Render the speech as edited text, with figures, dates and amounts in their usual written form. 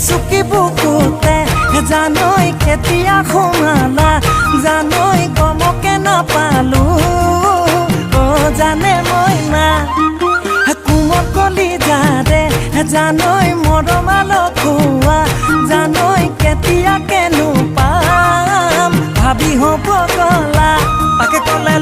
চুকি বুকুতে জানৈ কেতিয়া সোমালা জানৈ গমকে নাপালো জানে মই না কোমল কলি যাৰে জানৈ মৰমাল খোৱা জানৈ কেতিয়া কেনো পাম ভাবি হ'ব গলা তাকে ক'লে